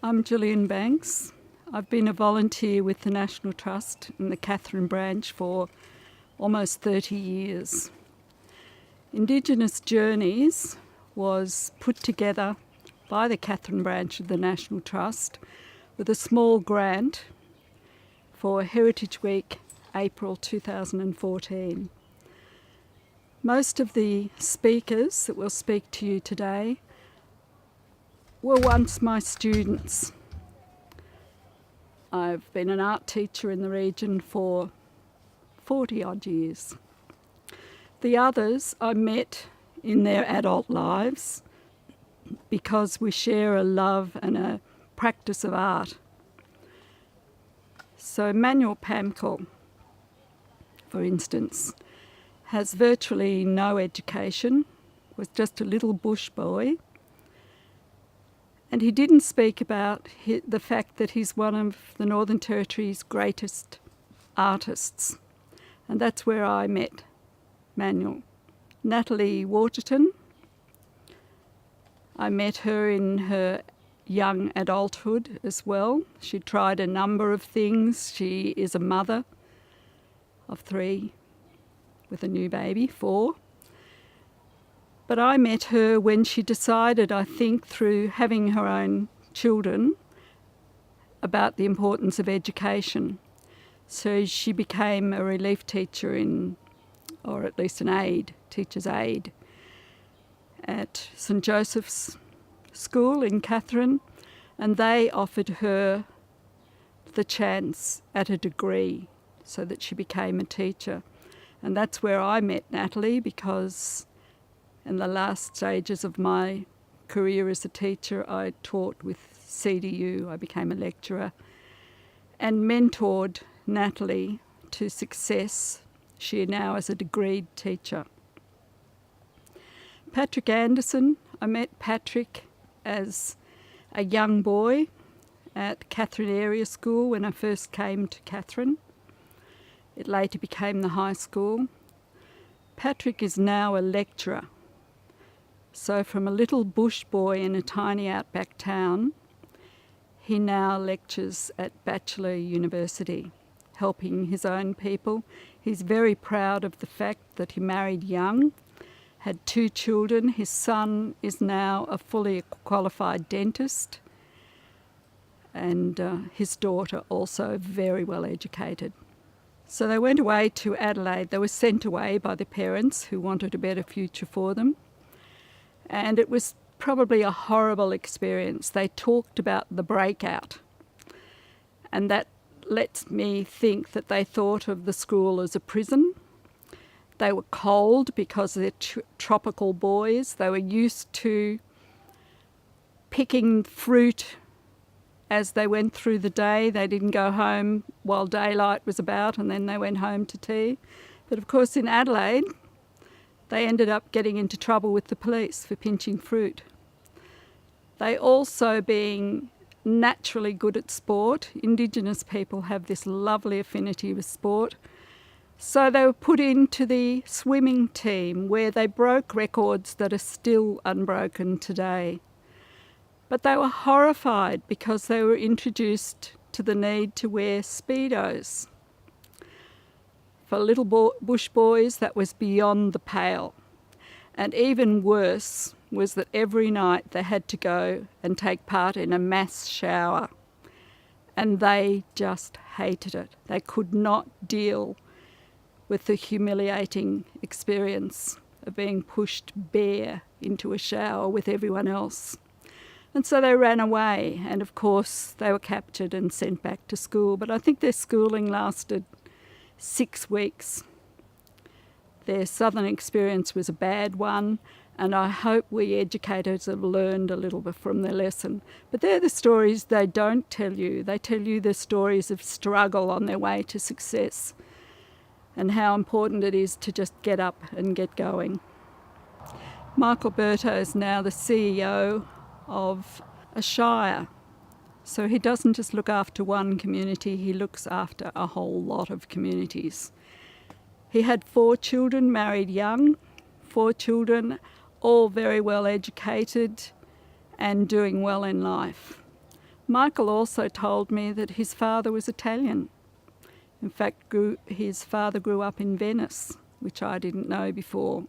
I'm Gillian Banks. I've been a volunteer with the National Trust in the Katherine branch for almost 30 years. Indigenous Journeys was put together by the Katherine branch of the National Trust with a small grant for Heritage Week, April 2014. Most of the speakers that will speak to you today were once my students. I've been an art teacher in the region for 40 odd years. The others I met in their adult lives because we share a love and a practice of art. So Manuel Pamkal, for instance, has virtually no education, was just a little bush boy, and he didn't speak about the fact that he's one of the Northern Territory's greatest artists. And that's where I met Manuel. Natalie Waterton, I met her in her young adulthood as well. She tried a number of things. She is a mother of 3 with a new baby, 4. But I met her when she decided, I think, through having her own children, about the importance of education. So she became a relief teacher or at least an aide, teacher's aide, at St Joseph's School in Katherine, and they offered her the chance at a degree so that she became a teacher. And that's where I met Natalie, because in the last stages of my career as a teacher, I taught with CDU. I became a lecturer and mentored Natalie to success. She now is a degreed teacher. Patrick Anderson, I met Patrick as a young boy at Katherine Area School when I first came to Katherine. It later became the high school. Patrick is now a lecturer. So from a little bush boy in a tiny outback town, he now lectures at Bachelor University, helping his own people. He's very proud of the fact that he married young, had 2 children. His son is now a fully qualified dentist, and his daughter also very well educated. So they went away to Adelaide. They were sent away by the parents who wanted a better future for them. And it was probably a horrible experience. They talked about the breakout, and that lets me think that they thought of the school as a prison. They were cold because they're tropical boys. They were used to picking fruit as they went through the day. They didn't go home while daylight was about, and then they went home to tea. But of course in Adelaide, they ended up getting into trouble with the police for pinching fruit. They also, being naturally good at sport, Indigenous people have this lovely affinity with sport, so they were put into the swimming team where they broke records that are still unbroken today. But they were horrified because they were introduced to the need to wear Speedos. For little bush boys, that was beyond the pale. And even worse was that every night they had to go and take part in a mass shower. And they just hated it. They could not deal with the humiliating experience of being pushed bare into a shower with everyone else. And so they ran away, and of course they were captured and sent back to school. But I think their schooling lasted 6 weeks. Their southern experience was a bad one, and I hope we educators have learned a little bit from their lesson. But they're the stories they don't tell you. They tell you the stories of struggle on their way to success and how important it is to just get up and get going. Michael Berto is now the CEO of a shire. So he doesn't just look after one community, he looks after a whole lot of communities. He had 4 children, married young, 4 children, all very well educated and doing well in life. Michael also told me that his father was Italian. In fact, his father grew up in Venice, which I didn't know before.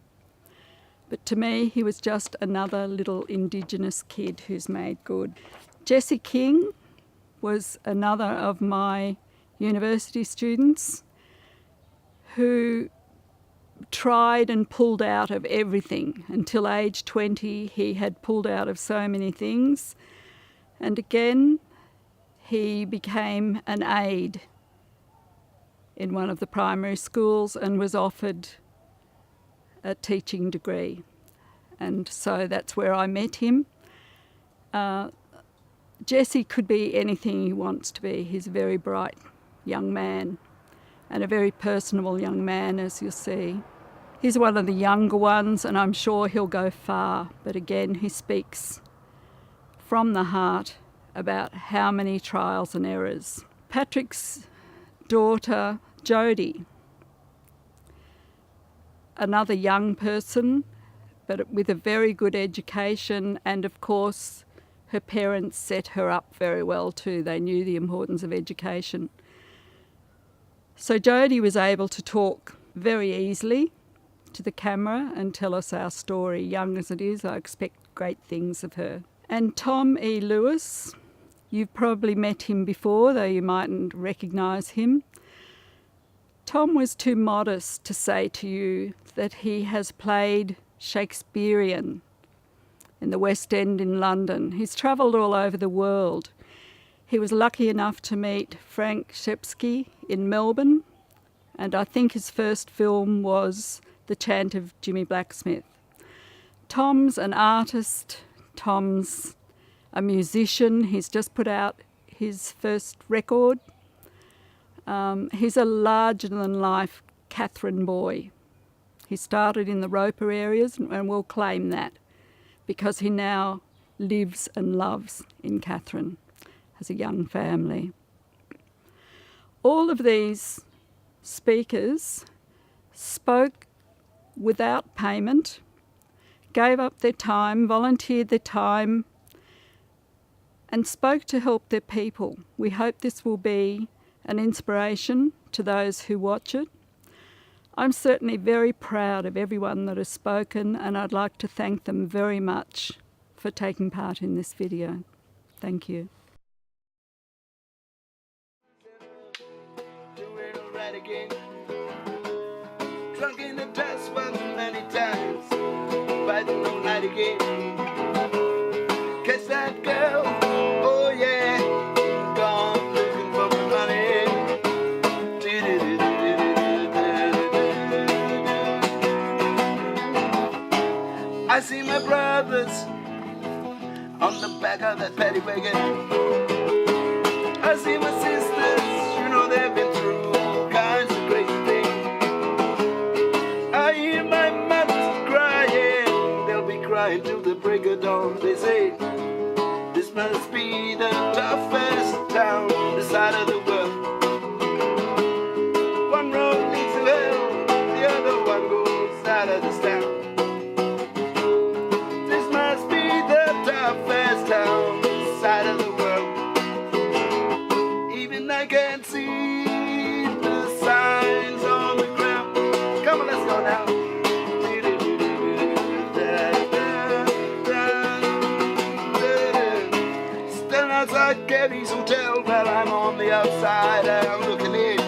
But to me, he was just another little Indigenous kid who's made good. Jodie King was another of my university students who tried and pulled out of everything. Until age 20, he had pulled out of so many things. And again, he became an aide in one of the primary schools and was offered a teaching degree. And so that's where I met him. Jesse could be anything he wants to be. He's a very bright young man and a very personable young man, as you'll see. He's one of the younger ones, and I'm sure he'll go far. But again, he speaks from the heart about how many trials and errors. Patrick's daughter, Jodie, another young person, but with a very good education, and of course, her parents set her up very well too. They knew the importance of education. So Jodie was able to talk very easily to the camera and tell us our story. Young as it is, I expect great things of her. And Tom E. Lewis, you've probably met him before, though you mightn't recognise him. Tom was too modest to say to you that he has played Shakespearean in the West End in London. He's travelled all over the world. He was lucky enough to meet Frank Shepsky in Melbourne, and I think his first film was The Chant of Jimmy Blacksmith. Tom's an artist, Tom's a musician. He's just put out his first record. He's a larger-than-life Katherine boy. He started in the Roper areas, and we'll claim that, because he now lives and loves in Katherine, has a young family. All of these speakers spoke without payment, gave up their time, volunteered their time, and spoke to help their people. We hope this will be an inspiration to those who watch it. I'm certainly very proud of everyone that has spoken, and I'd like to thank them very much for taking part in this video. Thank you. Again. Drunk in the dust one many times by the moonlight again. Catch that girl, oh yeah, gone looking for my money. I see my brothers on the back of that paddy wagon. I see my sisters, you know they've been through kinds of crazy things. I hear my mother crying, they'll be crying till the break of dawn. They say, this must be the toughest town this side of the world. One road leads to hell, the other one goes out of this town. This must be the toughest town this side of the world. Even I can see signs on the ground. Come on, let's go now. Standing outside Gabby's hotel while I'm on the outside, I'm looking in.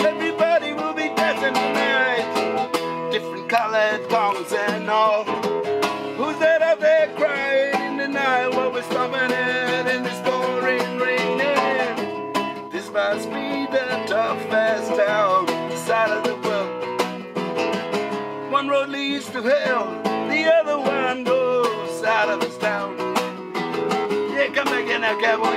Everybody will be dancing tonight, different colored thongs and all. Who's that out there crying in the night while we're stomping it in this pouring rain? This must be the toughest town side of the world. One road leads to hell, the other one goes out of this town. Yeah, come back in now, cowboy.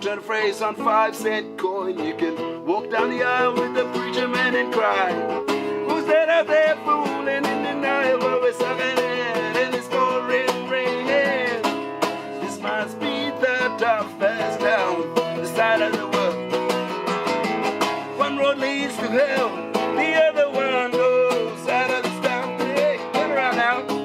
Turn a phrase on 5-cent coin. You can walk down the aisle with the preacher man and cry. Who's that out there fooling in the night while we're sucking it in this pouring rain? This must be the toughest town this side of the world. One road leads to hell, the other one goes out of this town. Hey, turn around now.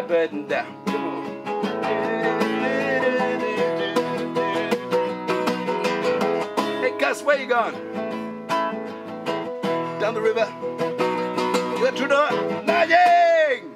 my burden down. Come on. Hey, Gus, where you going? Down the river. You got through the nothing.